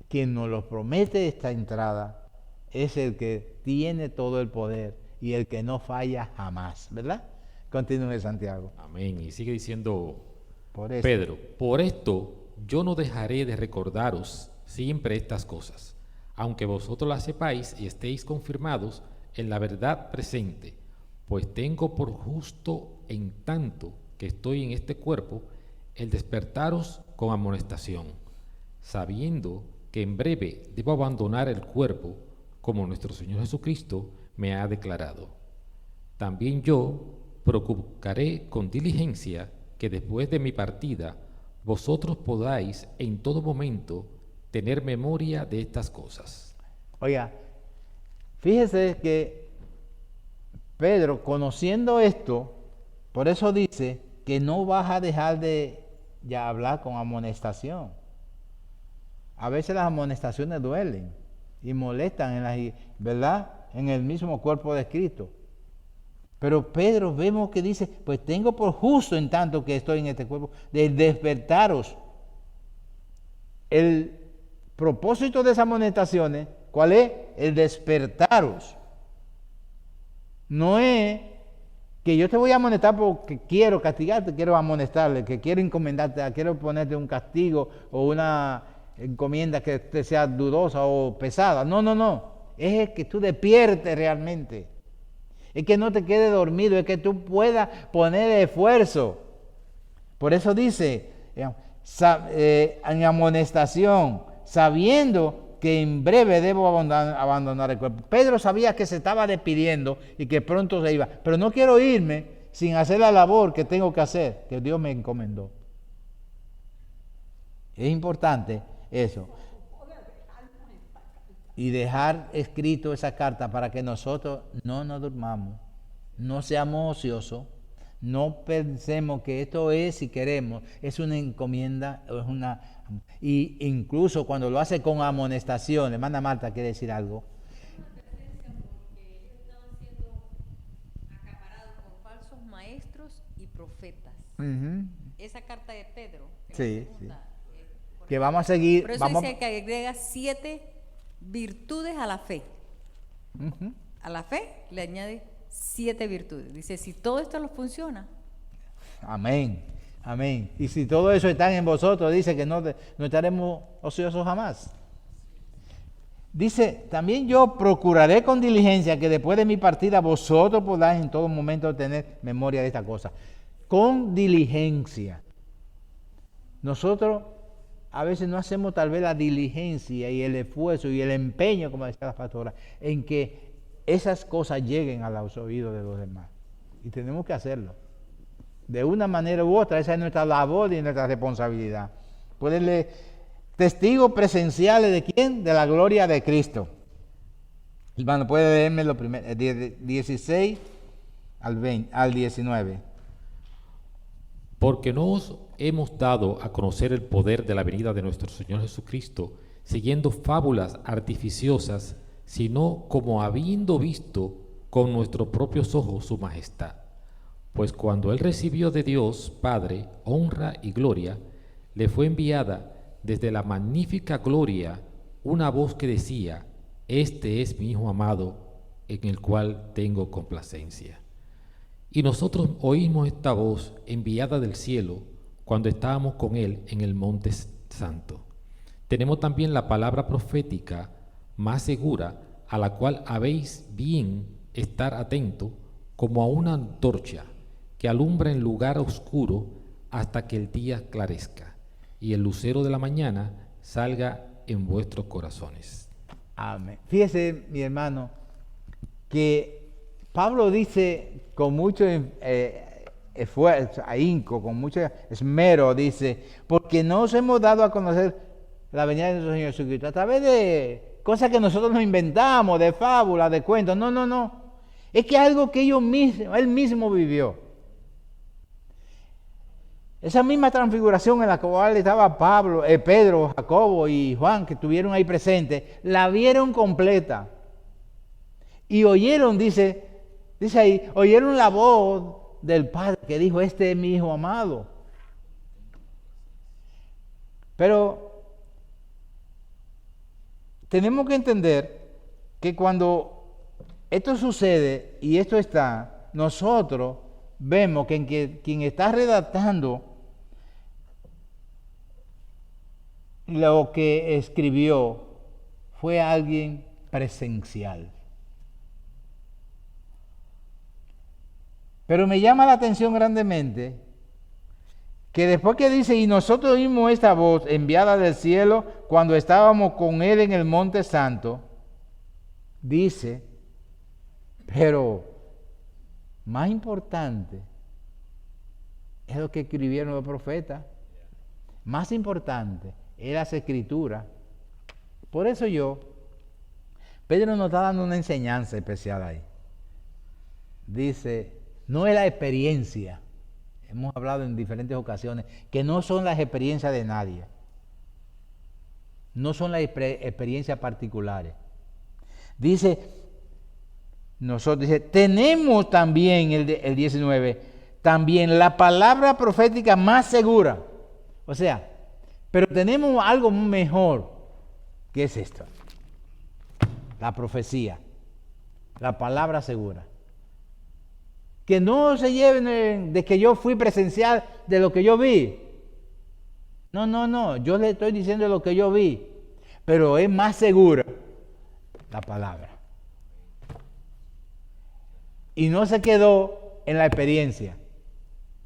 quien nos lo promete esta entrada, es el que tiene todo el poder y el que no falla jamás, ¿verdad? Continúe, Santiago. Amén. Y sigue diciendo por Pedro, por esto yo no dejaré de recordaros siempre estas cosas, aunque vosotros las sepáis y estéis confirmados en la verdad presente, pues tengo por justo, en tanto que estoy en este cuerpo, el despertaros con amonestación, sabiendo que en breve debo abandonar el cuerpo, como nuestro Señor Jesucristo me ha declarado. También yo procuraré con diligencia que después de mi partida vosotros podáis en todo momento tener memoria de estas cosas. Oiga, fíjese que Pedro, conociendo esto, por eso dice que no vas a dejar de ya hablar con amonestación. A veces las amonestaciones duelen y molestan, ¿verdad? En el mismo cuerpo de Cristo. Pero Pedro vemos que dice, pues tengo por justo en tanto que estoy en este cuerpo, de despertaros. El propósito de esas amonestaciones, ¿cuál es? El despertaros. No es que yo te voy a amonestar porque quiero castigarte, quiero amonestarle, que quiero encomendarte, quiero ponerte un castigo o una encomienda que te sea dudosa o pesada. No. Es que tú despiertes realmente. Es que no te quedes dormido, es que tú puedas poner esfuerzo. Por eso dice, en amonestación, sabiendo que en breve debo abandonar el cuerpo. Pedro sabía que se estaba despidiendo y que pronto se iba, pero no quiero irme sin hacer la labor que tengo que hacer, que Dios me encomendó. Es importante eso. Y dejar escrito esa carta para que nosotros no nos durmamos, no seamos ociosos, No pensemos que esto es, si queremos, es una encomienda, y incluso cuando lo hace con amonestación. Hermana Marta, ¿quiere decir algo? Porque ellos estaban siendo acaparados por falsos maestros y profetas. Esa carta de Pedro, en Sí, la segunda, Que vamos a seguir. por eso dice que agrega 7 virtudes a la fe. A la fe le añade 7 virtudes. Dice, si todo esto lo funciona. Amén, amén. Y si todo eso está en vosotros, dice que no estaremos ociosos jamás. Dice, también yo procuraré con diligencia que después de mi partida vosotros podáis en todo momento tener memoria de esta cosa. Con diligencia. Nosotros a veces no hacemos tal vez la diligencia y el esfuerzo y el empeño, como decía la pastora, en que esas cosas lleguen a los oídos de los demás. Y tenemos que hacerlo. De una manera u otra, esa es nuestra labor y nuestra responsabilidad. Pueden leer testigos presenciales de quién, de la gloria de Cristo. Hermano, puede leerme lo primero, 16 al 19. Porque no os hemos dado a conocer el poder de la venida de nuestro Señor Jesucristo, siguiendo fábulas artificiosas, sino como habiendo visto con nuestros propios ojos su majestad. Pues cuando Él recibió de Dios Padre honra y gloria, le fue enviada desde la magnífica gloria una voz que decía, este es mi Hijo amado, en el cual tengo complacencia. Y nosotros oímos esta voz enviada del cielo cuando estábamos con Él en el monte santo. Tenemos también la palabra profética más segura, a la cual habéis bien estar atento, como a una antorcha que alumbra en lugar oscuro hasta que el día esclarezca y el lucero de la mañana salga en vuestros corazones. Amén. Fíjese, mi hermano, que Pablo dice con mucho esfuerzo, ahínco, con mucho esmero, dice, porque no os hemos dado a conocer la venida de nuestro Señor Jesucristo a través de cosas que nosotros nos inventamos, de fábulas, de cuentos. No. Es que algo que él mismo vivió. Esa misma transfiguración en la cual estaba Pedro, Jacobo y Juan, que estuvieron ahí presentes, la vieron completa. Y oyeron, dice ahí, oyeron la voz del Padre que dijo, este es mi Hijo amado. Pero tenemos que entender que cuando esto sucede y esto está, nosotros vemos que quien está redactando lo que escribió fue alguien presencial. Pero me llama la atención grandemente que después que dice, y nosotros oímos esta voz enviada del cielo cuando estábamos con Él en el monte santo, dice, pero más importante es lo que escribieron los profetas. Más importante es las escrituras. Por eso Pedro nos está dando una enseñanza especial ahí. Dice, no es la experiencia. Hemos hablado en diferentes ocasiones que no son las experiencias de nadie. No son las experiencias particulares. Dice, tenemos también, el 19, también la palabra profética más segura. O sea, pero tenemos algo mejor. ¿Qué es esto? La profecía, la palabra segura. Que no se lleven de que yo fui presencial de lo que yo vi. No, yo le estoy diciendo lo que yo vi, pero es más segura la palabra. Y no se quedó en la experiencia,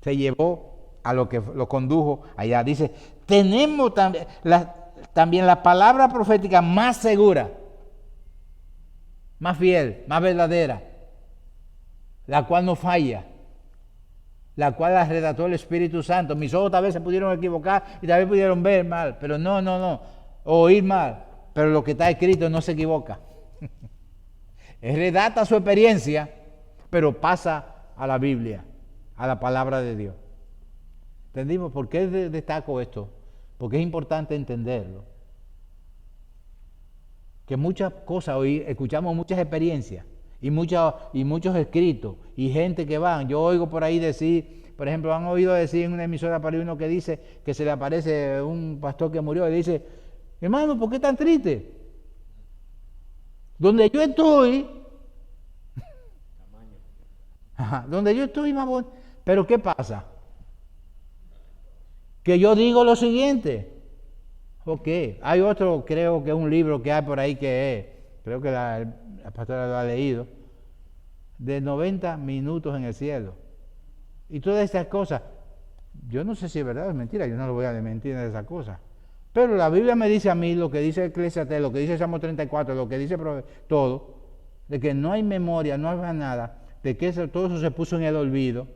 se llevó a lo que lo condujo allá. Dice, tenemos también la palabra profética más segura, más fiel, más verdadera, la cual no falla, la cual la redactó el Espíritu Santo. Mis ojos tal vez se pudieron equivocar y tal vez pudieron ver mal, pero no, o oír mal, pero lo que está escrito no se equivoca. Él redacta su experiencia, pero pasa a la Biblia. a la palabra de Dios. ¿Entendimos? ¿Por qué destaco esto? Porque es importante entenderlo. Que muchas cosas, hoy escuchamos muchas experiencias y muchos escritos y gente que van. Yo oigo por ahí decir, por ejemplo, han oído decir en una emisora para uno que dice que se le aparece un pastor que murió y dice, hermano, ¿por qué tan triste? Donde yo estoy, donde yo estoy, mamón. Pero ¿qué pasa? Que yo digo lo siguiente. Ok, hay otro, creo que es un libro que hay por ahí que es, creo que la pastora lo ha leído, de 90 minutos en el cielo. Y todas estas cosas, yo no sé si es verdad o es mentira, yo no lo voy a desmentir de esas cosas. Pero la Biblia me dice a mí, lo que dice Eclesiastés, lo que dice Salmo 34, lo que dice todo, de que no hay memoria, no hay nada, de que todo eso se puso en el olvido.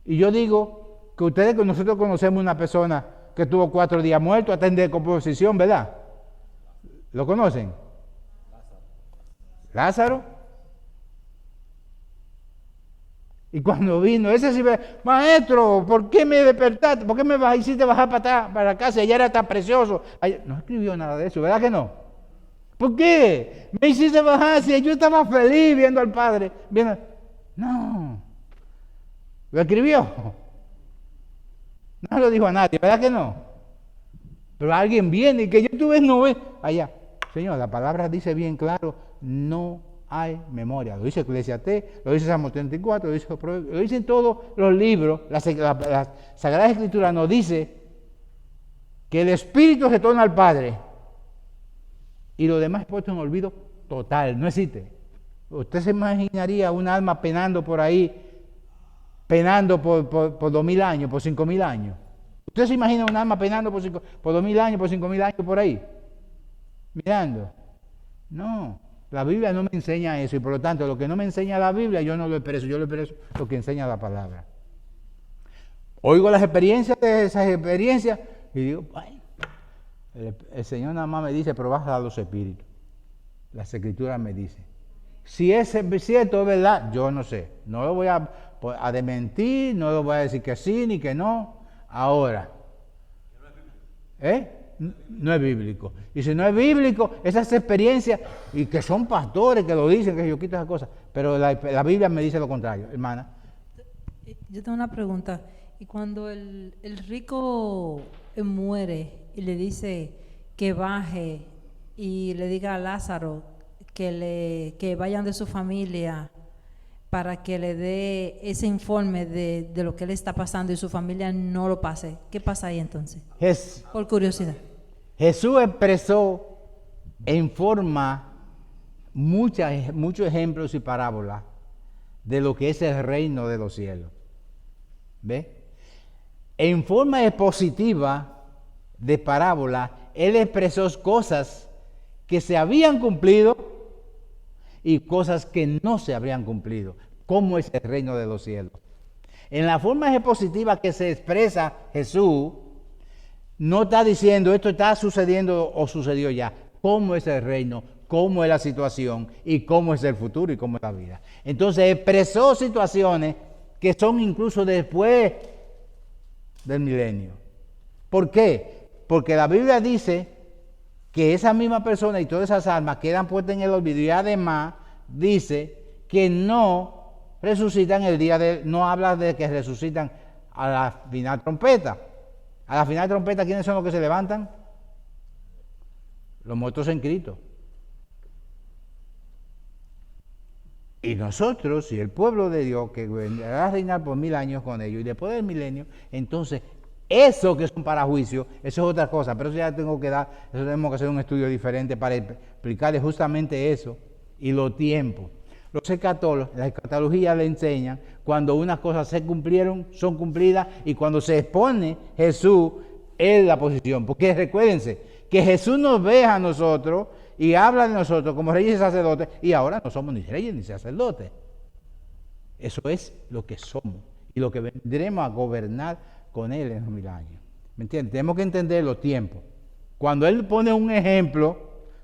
Y yo digo que ustedes, que nosotros conocemos una persona que tuvo 4 días muerto, hasta en decomposición, ¿verdad? ¿Lo conocen? Lázaro. Y cuando vino, ese sí me, maestro, ¿por qué me despertaste? ¿Por qué me hiciste bajar para casa? Allá era tan precioso. No escribió nada de eso, ¿verdad que no? ¿Por qué? Me hiciste bajar si yo estaba feliz viendo al Padre. No. ¿Lo escribió? No lo dijo a nadie, ¿verdad que no? Pero alguien viene y que yo tuve no ve allá. Señor, la palabra dice bien claro, no hay memoria. Lo dice Eclesiastés, lo dice Salmo 34, lo dicen todos los libros. La Sagrada Escritura nos dice que el Espíritu se torna al Padre y lo demás es puesto en olvido total, no existe. Usted se imaginaría un alma penando por ahí, penando por 2000 años, por 5000 años. ¿Usted se imagina un alma penando por 2000 años, por 5000 años por ahí? Mirando. No, la Biblia no me enseña eso y por lo tanto lo que no me enseña la Biblia yo no lo expreso, yo lo expreso lo que enseña la palabra. Oigo las experiencias de esas experiencias y digo, ay, el Señor nada más me dice, probad a los espíritus. Las Escrituras me dicen. Si es cierto, es verdad, yo no sé. No lo voy a desmentir, no lo voy a decir que sí ni que no. Ahora, no es bíblico. Y si no es bíblico, esas experiencias, y que son pastores que lo dicen, que yo quito esas cosas, pero la Biblia me dice lo contrario, hermana. Yo tengo una pregunta. Y cuando el rico muere y le dice que baje y le diga a Lázaro que vayan de su familia para que le dé ese informe de lo que le está pasando y su familia no lo pase, ¿qué pasa ahí entonces? Por curiosidad. Jesús expresó en forma muchos ejemplos y parábolas de lo que es el reino de los cielos. ¿Ve? En forma expositiva de parábola, él expresó cosas que se habían cumplido y cosas que no se habrían cumplido. ¿Cómo es el reino de los cielos? En la forma expositiva que se expresa Jesús, no está diciendo esto está sucediendo o sucedió ya. ¿Cómo es el reino? ¿Cómo es la situación? ¿Y cómo es el futuro? ¿Y cómo es la vida? Entonces expresó situaciones que son incluso después del milenio. ¿Por qué? Porque la Biblia dice que esa misma persona y todas esas almas quedan puestas en el olvido y además dice que no resucitan el día no habla de que resucitan a la final trompeta. A la final trompeta, ¿quiénes son los que se levantan? Los muertos en Cristo. Y nosotros, y el pueblo de Dios, que vendrá a reinar por 1000 años con ellos, y después del milenio, entonces, eso que son para juicio, eso es otra cosa, pero eso ya tenemos que hacer un estudio diferente para explicarles justamente eso, y los tiempos. Los escatólogos, la escatología le enseñan cuando unas cosas se cumplieron, son cumplidas, y cuando se expone Jesús en la posición. Porque recuérdense que Jesús nos ve a nosotros y habla de nosotros como reyes y sacerdotes, y ahora no somos ni reyes ni sacerdotes. Eso es lo que somos y lo que vendremos a gobernar con Él en los 1000 años. ¿Me entiendes? Tenemos que entender los tiempos. Cuando Él pone un ejemplo,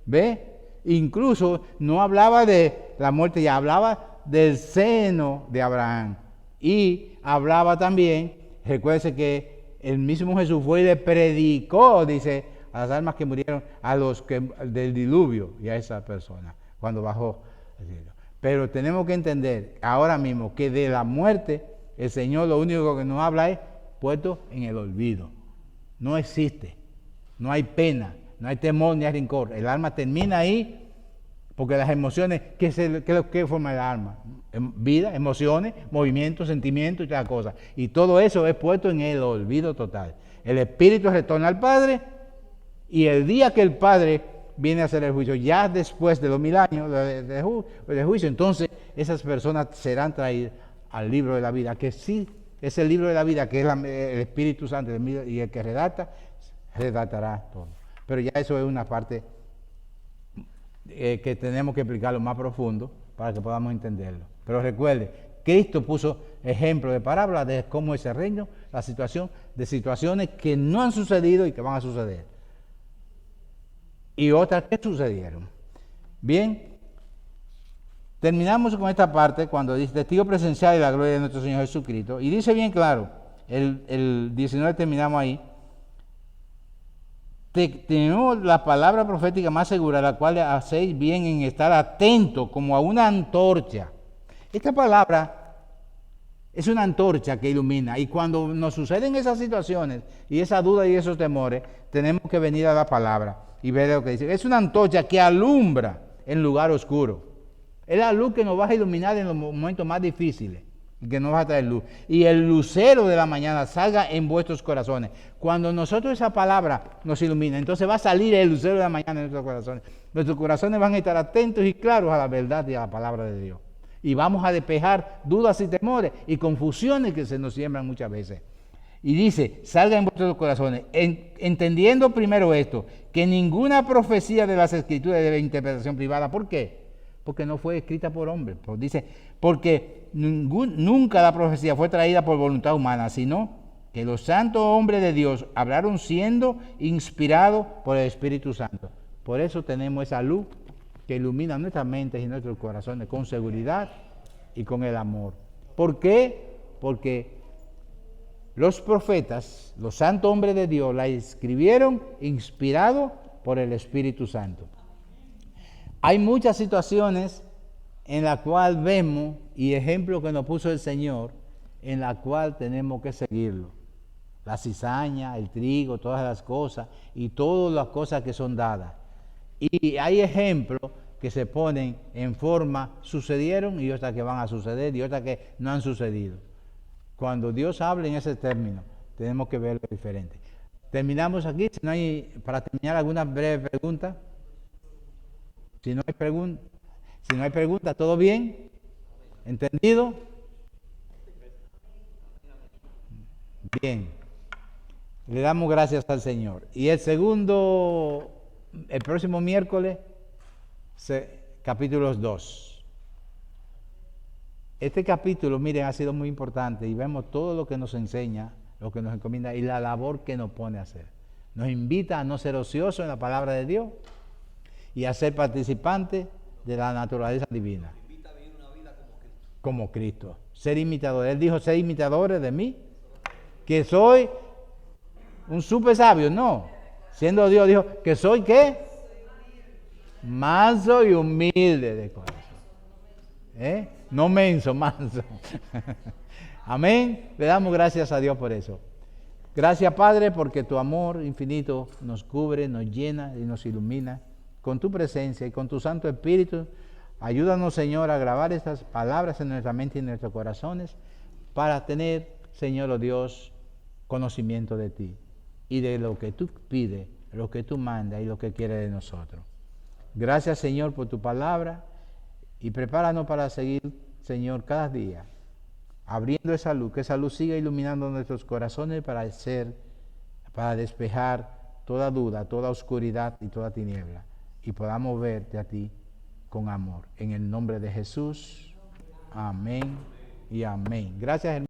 ¿ve? Incluso no hablaba de la muerte, ya hablaba del seno de Abraham. Y hablaba también, recuérdese que el mismo Jesús fue y le predicó, dice, a las almas que murieron, a los que del diluvio y a esa persona, cuando bajó al cielo. Pero tenemos que entender ahora mismo que de la muerte, el Señor lo único que nos habla es puesto en el olvido. No existe, no hay pena, no hay temor ni hay rencor. El alma termina ahí porque las emociones, ¿qué forma el alma? Vida, emociones, movimientos, sentimientos y todas las cosas. Y todo eso es puesto en el olvido total. El espíritu retorna al Padre y el día que el Padre viene a hacer el juicio, ya después de los 1000 años de juicio, entonces esas personas serán traídas al libro de la vida, que sí es el libro de la vida, que es el Espíritu Santo y el que redactará todo. Pero ya eso es una parte que tenemos que explicarlo más profundo para que podamos entenderlo. Pero recuerde, Cristo puso ejemplo de parábola de cómo ese reino, la situación, de situaciones que no han sucedido y que van a suceder. Y otras que sucedieron. Bien, terminamos con esta parte cuando dice testigo presencial de la gloria de nuestro Señor Jesucristo. Y dice bien claro, el 19 terminamos ahí. Tenemos la palabra profética más segura, la cual hacéis bien en estar atentos como a una antorcha. Esta palabra es una antorcha que ilumina, y cuando nos suceden esas situaciones y esa duda y esos temores, tenemos que venir a la palabra y ver lo que dice. Es una antorcha que alumbra en lugar oscuro. Es la luz que nos va a iluminar en los momentos más difíciles y que nos va a traer luz. Y el lucero de la mañana salga en vuestros corazones. Cuando nosotros esa palabra nos ilumina, entonces va a salir el lucero de la mañana en nuestros corazones. Nuestros corazones van a estar atentos y claros a la verdad y a la palabra de Dios. Y vamos a despejar dudas y temores y confusiones que se nos siembran muchas veces. Y dice, salga en vuestros corazones, entendiendo primero esto, que ninguna profecía de las Escrituras debe interpretación privada. ¿Por qué? Porque no fue escrita por hombres. Dice, porque nunca la profecía fue traída por voluntad humana, sino que los santos hombres de Dios hablaron siendo inspirados por el Espíritu Santo. Por eso tenemos esa luz que ilumina nuestras mentes y nuestros corazones con seguridad y con el amor. ¿Por qué? Porque los profetas, los santos hombres de Dios, la escribieron inspirados por el Espíritu Santo. Hay muchas situaciones en las cuales vemos, y ejemplo que nos puso el Señor, en la cual tenemos que seguirlo. La cizaña, el trigo, todas las cosas, y todas las cosas que son dadas. Y hay ejemplos que se ponen en forma, sucedieron, y otras que van a suceder, y otras que no han sucedido. Cuando Dios habla en ese término, tenemos que verlo diferente. Terminamos aquí. Si no hay, para terminar, alguna breve pregunta. Si no hay pregunta, ¿todo bien? ¿Entendido? Bien. Le damos gracias al Señor. Y el próximo miércoles, capítulos 2. Este capítulo, miren, ha sido muy importante y vemos todo lo que nos enseña, lo que nos encomienda y la labor que nos pone a hacer. Nos invita a no ser ociosos en la palabra de Dios y a ser participantes de la naturaleza divina. Invita a vivir una vida como Cristo. Ser imitadores. Él dijo, ser imitadores de mí. Que soy un súper sabio. No. Siendo Dios, dijo, que soy ¿qué? Manso y humilde de corazón. No menso, manso. Amén. Le damos gracias a Dios por eso. Gracias, Padre, porque tu amor infinito nos cubre, nos llena y nos ilumina. Con tu presencia y con tu Santo Espíritu, ayúdanos, Señor, a grabar estas palabras en nuestra mente y en nuestros corazones para tener, Señor, oh Dios, conocimiento de ti y de lo que tú pides, lo que tú mandas y lo que quieres de nosotros. Gracias, Señor, por tu palabra y prepáranos para seguir, Señor, cada día, abriendo esa luz, que esa luz siga iluminando nuestros corazones para despejar toda duda, toda oscuridad y toda tiniebla. Y podamos verte a ti con amor. En el nombre de Jesús. Amén y amén. Gracias, hermano.